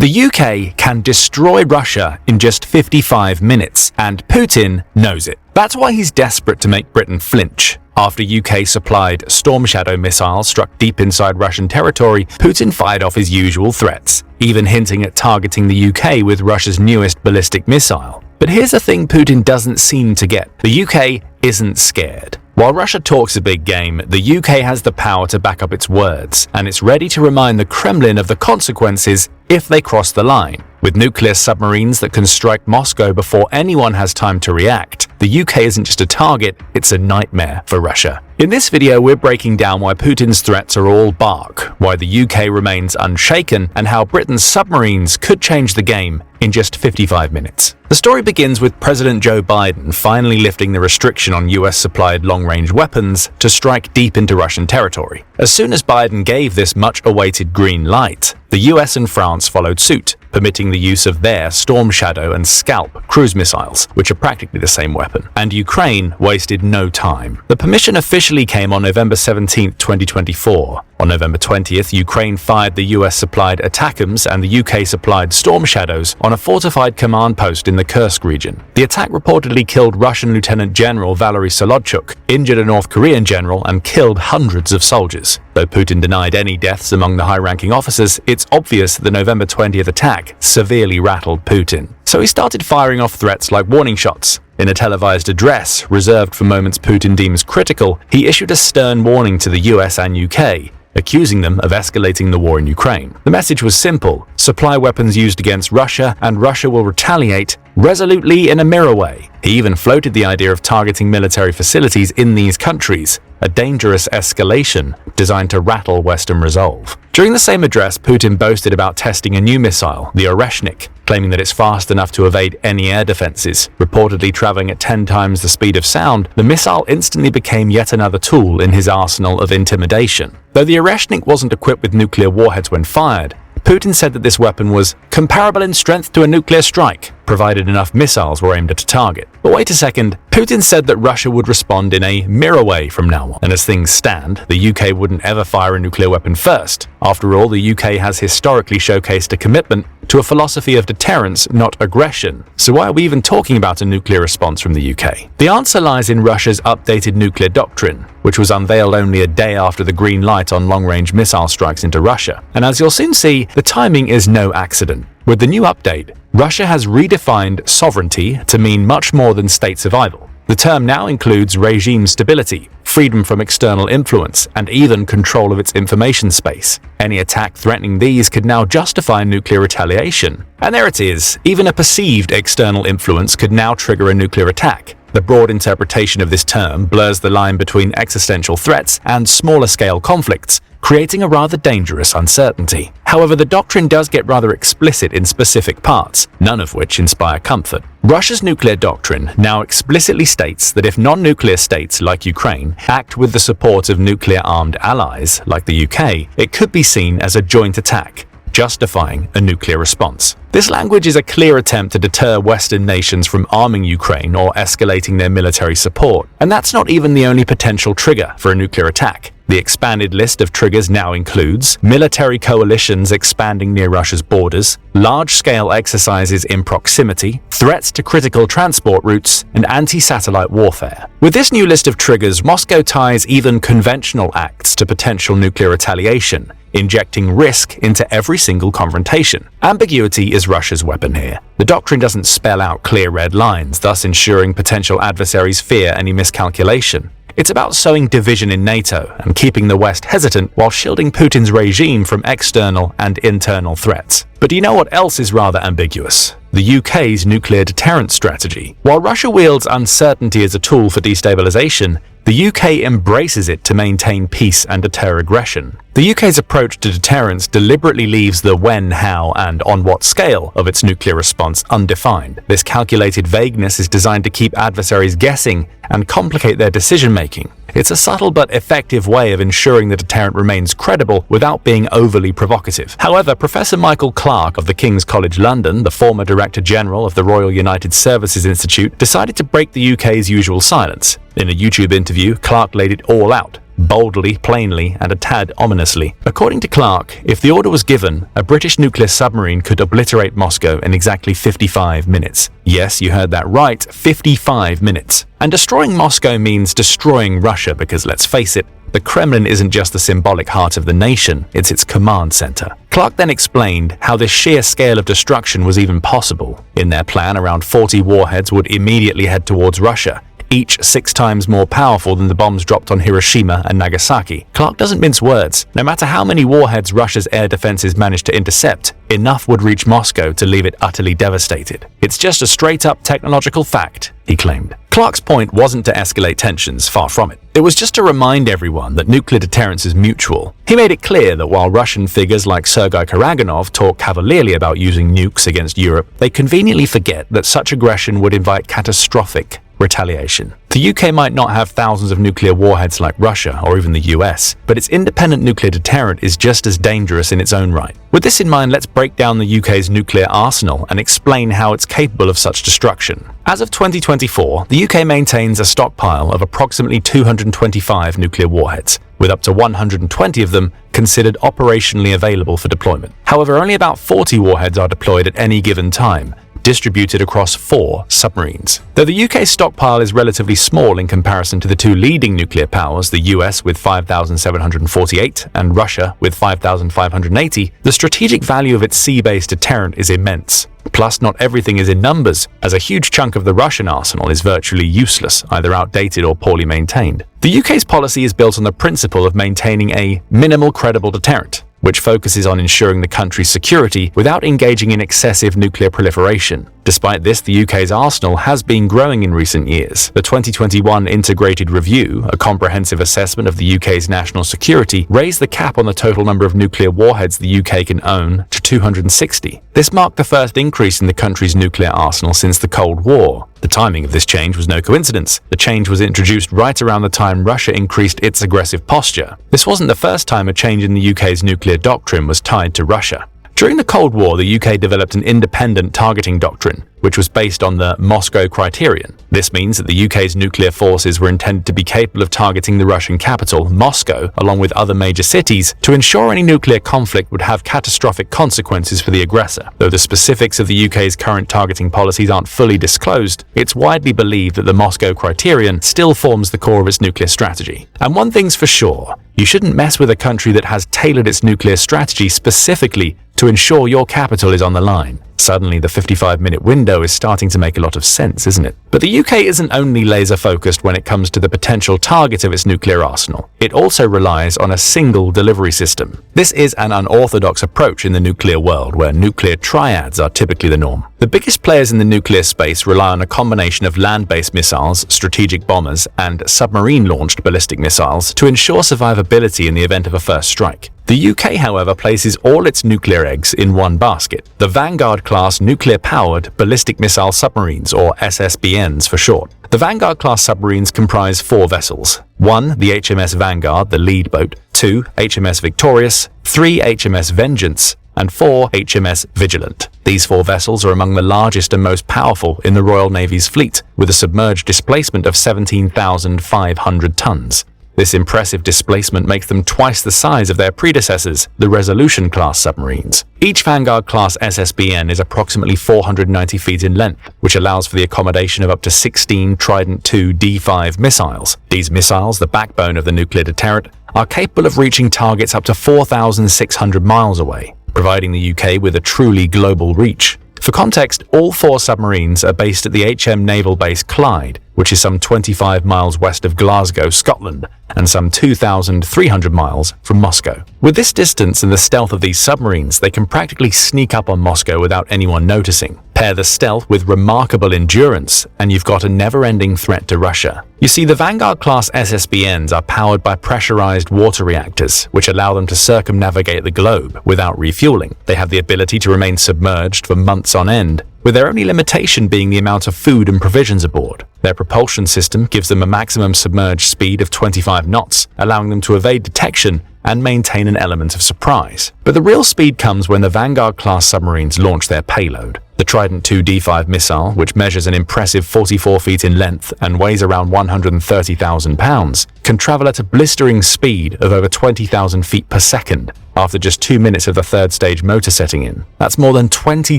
The UK can destroy Russia in just 55 minutes, and Putin knows it. That's why he's desperate to make Britain flinch. After UK-supplied Storm Shadow missiles struck deep inside Russian territory, Putin fired off his usual threats, even hinting at targeting the UK with Russia's newest ballistic missile. But here's the thing Putin doesn't seem to get. The UK isn't scared. While Russia talks a big game, the UK has the power to back up its words, and it's ready to remind the Kremlin of the consequences if they cross the line. With nuclear submarines that can strike Moscow before anyone has time to react, the UK isn't just a target, it's a nightmare for Russia. In this video, we're breaking down why Putin's threats are all bark, why the UK remains unshaken, and how Britain's submarines could change the game in just 55 minutes. The story begins with President Joe Biden finally lifting the restriction on US-supplied long-range weapons to strike deep into Russian territory. As soon as Biden gave this much-awaited green light, the US and France followed suit, permitting the use of their Storm Shadow and Scalp cruise missiles, which are practically the same weapon. And Ukraine wasted no time. The permission officially came on November 17, 2024. On November 20th, Ukraine fired the US-supplied ATACMS and the UK-supplied Storm Shadows on a fortified command post in the Kursk region. The attack reportedly killed Russian Lieutenant General Valery Solodchuk, injured a North Korean general, and killed hundreds of soldiers. Though Putin denied any deaths among the high-ranking officers, it's obvious that the November 20th attack severely rattled Putin. So he started firing off threats like warning shots. In a televised address, reserved for moments Putin deems critical, he issued a stern warning to the US and UK, accusing them of escalating the war in Ukraine. The message was simple: supply weapons used against Russia, and Russia will retaliate resolutely in a mirror way. He even floated the idea of targeting military facilities in these countries, a dangerous escalation designed to rattle Western resolve. During the same address, Putin boasted about testing a new missile, the Oreshnik, claiming that it's fast enough to evade any air defenses. Reportedly traveling at 10 times the speed of sound, the missile instantly became yet another tool in his arsenal of intimidation. Though the Oreshnik wasn't equipped with nuclear warheads when fired, Putin said that this weapon was comparable in strength to a nuclear strike, provided enough missiles were aimed at a target. But wait a second, Putin said that Russia would respond in a mirror way from now on. And as things stand, the UK wouldn't ever fire a nuclear weapon first. After all, the UK has historically showcased a commitment to a philosophy of deterrence, not aggression. So why are we even talking about a nuclear response from the UK? The answer lies in Russia's updated nuclear doctrine, which was unveiled only a day after the green light on long-range missile strikes into Russia. And as you'll soon see, the timing is no accident. With the new update, Russia has redefined sovereignty to mean much more than state survival. The term now includes regime stability, freedom from external influence, and even control of its information space. Any attack threatening these could now justify nuclear retaliation. And there it is, even a perceived external influence could now trigger a nuclear attack. The broad interpretation of this term blurs the line between existential threats and smaller-scale conflicts, creating a rather dangerous uncertainty. However, the doctrine does get rather explicit in specific parts, none of which inspire comfort. Russia's nuclear doctrine now explicitly states that if non-nuclear states like Ukraine act with the support of nuclear-armed allies like the UK, it could be seen as a joint attack, justifying a nuclear response. This language is a clear attempt to deter Western nations from arming Ukraine or escalating their military support. And that's not even the only potential trigger for a nuclear attack. The expanded list of triggers now includes military coalitions expanding near Russia's borders, large-scale exercises in proximity, threats to critical transport routes, and anti-satellite warfare. With this new list of triggers, Moscow ties even conventional acts to potential nuclear retaliation, injecting risk into every single confrontation. Ambiguity is Russia's weapon here. The doctrine doesn't spell out clear red lines, thus ensuring potential adversaries fear any miscalculation. It's about sowing division in NATO and keeping the West hesitant while shielding Putin's regime from external and internal threats. But do you know what else is rather ambiguous? The UK's nuclear deterrent strategy. While Russia wields uncertainty as a tool for destabilization, the UK embraces it to maintain peace and deter aggression. The UK's approach to deterrence deliberately leaves the when, how, and on what scale of its nuclear response undefined. This calculated vagueness is designed to keep adversaries guessing and complicate their decision-making. It's a subtle but effective way of ensuring the deterrent remains credible without being overly provocative. However, Professor Michael Clarke of the King's College London, the former Director General of the Royal United Services Institute, decided to break the UK's usual silence. In a YouTube interview, Clarke laid it all out. boldly, plainly, and a tad ominously. According to Clark, if the order was given, a British nuclear submarine could obliterate Moscow in exactly 55 minutes. Yes, you heard that right, 55 minutes. And destroying Moscow means destroying Russia because, let's face it, the Kremlin isn't just the symbolic heart of the nation, it's its command center. Clark then explained how this sheer scale of destruction was even possible. In their plan, around 40 warheads would immediately head towards Russia, each 6 times more powerful than the bombs dropped on Hiroshima and Nagasaki. Clark doesn't mince words. No matter how many warheads Russia's air defenses managed to intercept, enough would reach Moscow to leave it utterly devastated. It's just a straight-up technological fact, he claimed. Clark's point wasn't to escalate tensions, far from it. It was just to remind everyone that nuclear deterrence is mutual. He made it clear that while Russian figures like Sergei Karaganov talk cavalierly about using nukes against Europe, they conveniently forget that such aggression would invite catastrophic retaliation. The UK might not have thousands of nuclear warheads like Russia or even the US, but its independent nuclear deterrent is just as dangerous in its own right. With this in mind, let's break down the UK's nuclear arsenal and explain how it's capable of such destruction. As of 2024, the UK maintains a stockpile of approximately 225 nuclear warheads, with up to 120 of them considered operationally available for deployment. However, only about 40 warheads are deployed at any given time, distributed across 4 submarines. Though the UK's stockpile is relatively small in comparison to the 2 leading nuclear powers, the US with 5,748 and Russia with 5,580, the strategic value of its sea-based deterrent is immense. Plus, not everything is in numbers, as a huge chunk of the Russian arsenal is virtually useless, either outdated or poorly maintained. The UK's policy is built on the principle of maintaining a minimal credible deterrent, which focuses on ensuring the country's security without engaging in excessive nuclear proliferation. Despite this, the UK's arsenal has been growing in recent years. The 2021 Integrated Review, a comprehensive assessment of the UK's national security, raised the cap on the total number of nuclear warheads the UK can own to 260. This marked the first increase in the country's nuclear arsenal since the Cold War. The timing of this change was no coincidence. The change was introduced right around the time Russia increased its aggressive posture. This wasn't the first time a change in the UK's nuclear doctrine was tied to Russia. During the Cold War, the UK developed an independent targeting doctrine, which was based on the Moscow criterion. This means that the UK's nuclear forces were intended to be capable of targeting the Russian capital, Moscow, along with other major cities, to ensure any nuclear conflict would have catastrophic consequences for the aggressor. Though the specifics of the UK's current targeting policies aren't fully disclosed, it's widely believed that the Moscow criterion still forms the core of its nuclear strategy. And one thing's for sure, you shouldn't mess with a country that has tailored its nuclear strategy specifically to ensure your capital is on the line. Suddenly, the 55-minute window is starting to make a lot of sense, isn't it? But the UK isn't only laser-focused when it comes to the potential target of its nuclear arsenal. It also relies on a single delivery system. This is an unorthodox approach in the nuclear world, where nuclear triads are typically the norm. The biggest players in the nuclear space rely on a combination of land-based missiles, strategic bombers, and submarine-launched ballistic missiles to ensure survivability in the event of a first strike. The UK, however, places all its nuclear eggs in one basket: the Vanguard-class nuclear-powered ballistic missile submarines, or SSBNs for short. The Vanguard-class submarines comprise 4 vessels. 1. The HMS Vanguard, the lead boat. 2. HMS Victorious. 3. HMS Vengeance. And 4. HMS Vigilant. These 4 vessels are among the largest and most powerful in the Royal Navy's fleet, with a submerged displacement of 17,500 tons. This impressive displacement makes them twice the size of their predecessors, the Resolution-class submarines. Each Vanguard-class SSBN is approximately 490 feet in length, which allows for the accommodation of up to 16 Trident II D5 missiles. These missiles, the backbone of the nuclear deterrent, are capable of reaching targets up to 4,600 miles away, providing the UK with a truly global reach. For context, all 4 submarines are based at the HM Naval Base Clyde, which is some 25 miles west of Glasgow, Scotland, and some 2,300 miles from Moscow. With this distance and the stealth of these submarines, they can practically sneak up on Moscow without anyone noticing. Pair the stealth with remarkable endurance, and you've got a never-ending threat to Russia. You see, the Vanguard-class SSBNs are powered by pressurized water reactors, which allow them to circumnavigate the globe without refueling. They have the ability to remain submerged for months on end, with their only limitation being the amount of food and provisions aboard. Their propulsion system gives them a maximum submerged speed of 25 knots, allowing them to evade detection and maintain an element of surprise. But the real speed comes when the Vanguard-class submarines launch their payload. The Trident II D5 missile, which measures an impressive 44 feet in length and weighs around 130,000 pounds, can travel at a blistering speed of over 20,000 feet per second after just 2 minutes of the third stage motor setting in. That's more than 20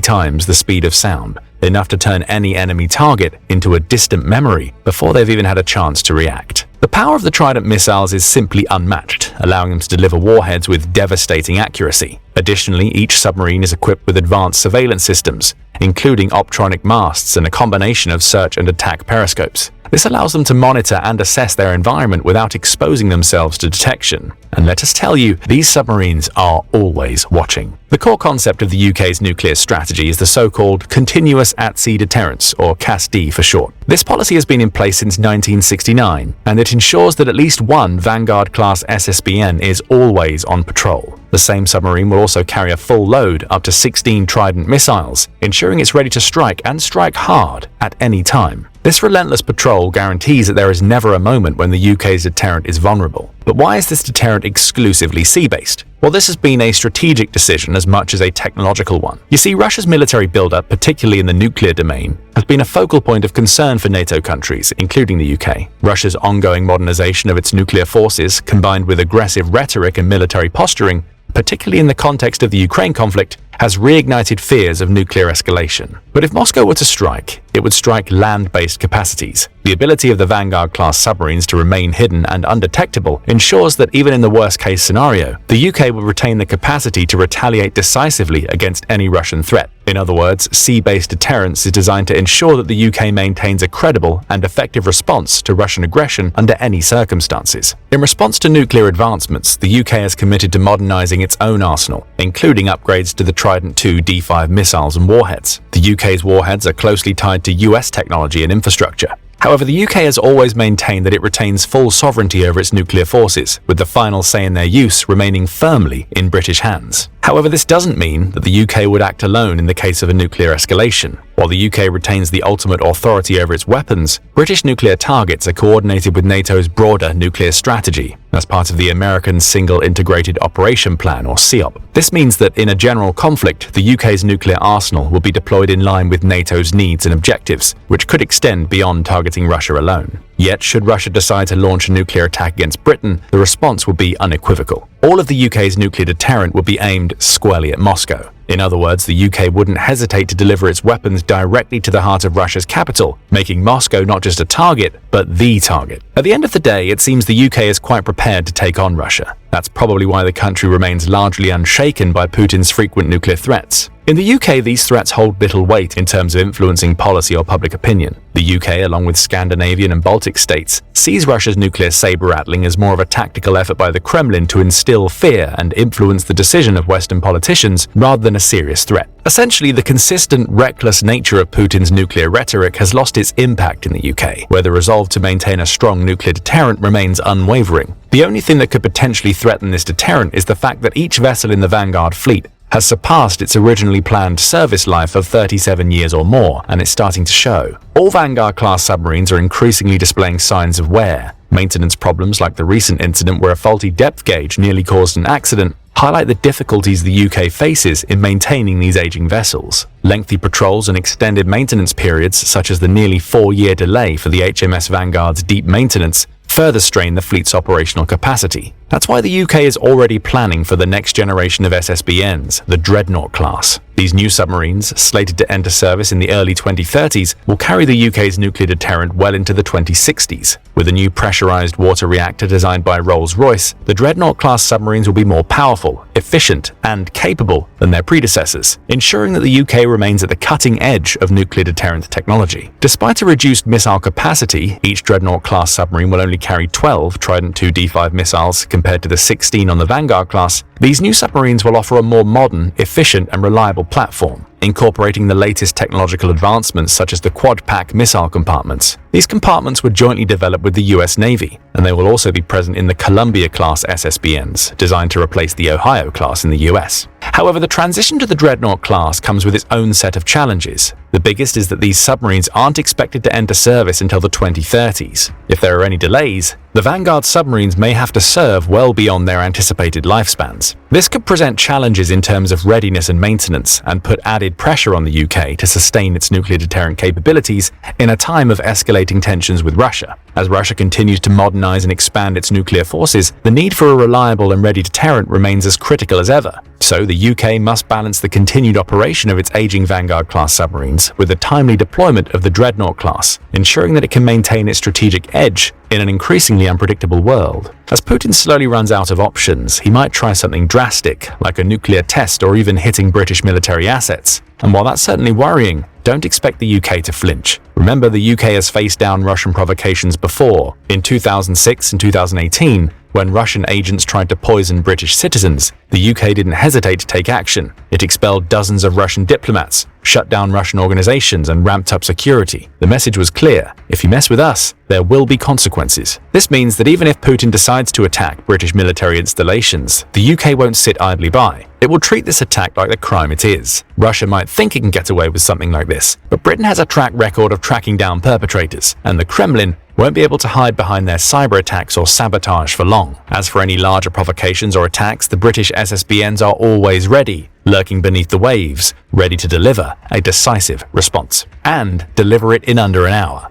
times the speed of sound, enough to turn any enemy target into a distant memory before they've even had a chance to react. The power of the Trident missiles is simply unmatched, allowing them to deliver warheads with devastating accuracy. Additionally, each submarine is equipped with advanced surveillance systems, including optronic masts and a combination of search and attack periscopes. This allows them to monitor and assess their environment without exposing themselves to detection. And let us tell you, these submarines are always watching. The core concept of the UK's nuclear strategy is the so-called Continuous At-Sea Deterrence, or CAS-D for short. This policy has been in place since 1969, and it ensures that at least one Vanguard-class SSBN is always on patrol. The same submarine will also carry a full load, up to 16 Trident missiles, ensuring it's ready to strike and strike hard at any time. This relentless patrol guarantees that there is never a moment when the UK's deterrent is vulnerable. But why is this deterrent exclusively sea-based? Well, this has been a strategic decision as much as a technological one. You see, Russia's military buildup, particularly in the nuclear domain, has been a focal point of concern for NATO countries, including the UK. Russia's ongoing modernization of its nuclear forces, combined with aggressive rhetoric and military posturing, particularly in the context of the Ukraine conflict, has reignited fears of nuclear escalation. But if Moscow were to strike, it would strike land-based capacities. The ability of the Vanguard-class submarines to remain hidden and undetectable ensures that even in the worst-case scenario, the UK will retain the capacity to retaliate decisively against any Russian threat. In other words, sea-based deterrence is designed to ensure that the UK maintains a credible and effective response to Russian aggression under any circumstances. In response to nuclear advancements, the UK has committed to modernizing its own arsenal, including upgrades to the Trident II D5 missiles and warheads. The UK's warheads are closely tied to US technology and infrastructure. However, the UK has always maintained that it retains full sovereignty over its nuclear forces, with the final say in their use remaining firmly in British hands. However, this doesn't mean that the UK would act alone in the case of a nuclear escalation. While the UK retains the ultimate authority over its weapons, British nuclear targets are coordinated with NATO's broader nuclear strategy as part of the American Single Integrated Operation Plan, or SEOP. This means that in a general conflict, the UK's nuclear arsenal will be deployed in line with NATO's needs and objectives, which could extend beyond targeting Russia alone. Yet, should Russia decide to launch a nuclear attack against Britain, the response will be unequivocal. All of the UK's nuclear deterrent would be aimed squarely at Moscow. In other words, the UK wouldn't hesitate to deliver its weapons directly to the heart of Russia's capital, making Moscow not just a target, but the target. At the end of the day, it seems the UK is quite prepared to take on Russia. That's probably why the country remains largely unshaken by Putin's frequent nuclear threats. In the UK, these threats hold little weight in terms of influencing policy or public opinion. The UK, along with Scandinavian and Baltic states, sees Russia's nuclear saber-rattling as more of a tactical effort by the Kremlin to instill fear and influence the decision of Western politicians rather than a serious threat. Essentially, the consistent, reckless nature of Putin's nuclear rhetoric has lost its impact in the UK, where the resolve to maintain a strong nuclear deterrent remains unwavering. The only thing that could potentially threaten this deterrent is the fact that each vessel in the Vanguard fleet has surpassed its originally planned service life of 37 years or more, and it's starting to show. All Vanguard-class submarines are increasingly displaying signs of wear. Maintenance problems like the recent incident where a faulty depth gauge nearly caused an accident highlight the difficulties the UK faces in maintaining these aging vessels. Lengthy patrols and extended maintenance periods, such as the nearly 4-year delay for the HMS Vanguard's deep maintenance, further strain the fleet's operational capacity. That's why the UK is already planning for the next generation of SSBNs, the Dreadnought-class. These new submarines, slated to enter service in the early 2030s, will carry the UK's nuclear deterrent well into the 2060s. With a new pressurized water reactor designed by Rolls-Royce, the Dreadnought-class submarines will be more powerful, efficient, and capable than their predecessors, ensuring that the UK remains at the cutting edge of nuclear deterrent technology. Despite a reduced missile capacity, each Dreadnought-class submarine will only carry 12 Trident II D5 missiles compared to the 16 on the Vanguard-class. These new submarines will offer a more modern, efficient, and reliable platform, incorporating the latest technological advancements such as the quad-pack missile compartments. These compartments were jointly developed with the US Navy, and they will also be present in the Columbia-class SSBNs, designed to replace the Ohio-class in the US. However, the transition to the Dreadnought-class comes with its own set of challenges. The biggest is that these submarines aren't expected to enter service until the 2030s. If there are any delays, the Vanguard submarines may have to serve well beyond their anticipated lifespans. This could present challenges in terms of readiness and maintenance, and put added pressure on the UK to sustain its nuclear deterrent capabilities in a time of escalating tensions with Russia. As Russia continues to modernize and expand its nuclear forces, the need for a reliable and ready deterrent remains as critical as ever. So the UK must balance the continued operation of its aging Vanguard-class submarines with the timely deployment of the Dreadnought-class, ensuring that it can maintain its strategic edge in an increasingly unpredictable world. As Putin slowly runs out of options, he might try something drastic, like a nuclear test or even hitting British military assets. And while that's certainly worrying, don't expect the UK to flinch. Remember, the UK has faced down Russian provocations before. In 2006 and 2018, when Russian agents tried to poison British citizens, the UK didn't hesitate to take action. It expelled dozens of Russian diplomats, shut down Russian organizations, and ramped up security. The message was clear: if you mess with us, there will be consequences. This means that even if Putin decides to attack British military installations, the UK won't sit idly by. It will treat this attack like the crime it is. Russia might think it can get away with something like this, but Britain has a track record of tracking down perpetrators, and the Kremlin won't be able to hide behind their cyber attacks or sabotage for long. As for any larger provocations or attacks, the British SSBNs are always ready, lurking beneath the waves, ready to deliver a decisive response, and deliver it in under an hour.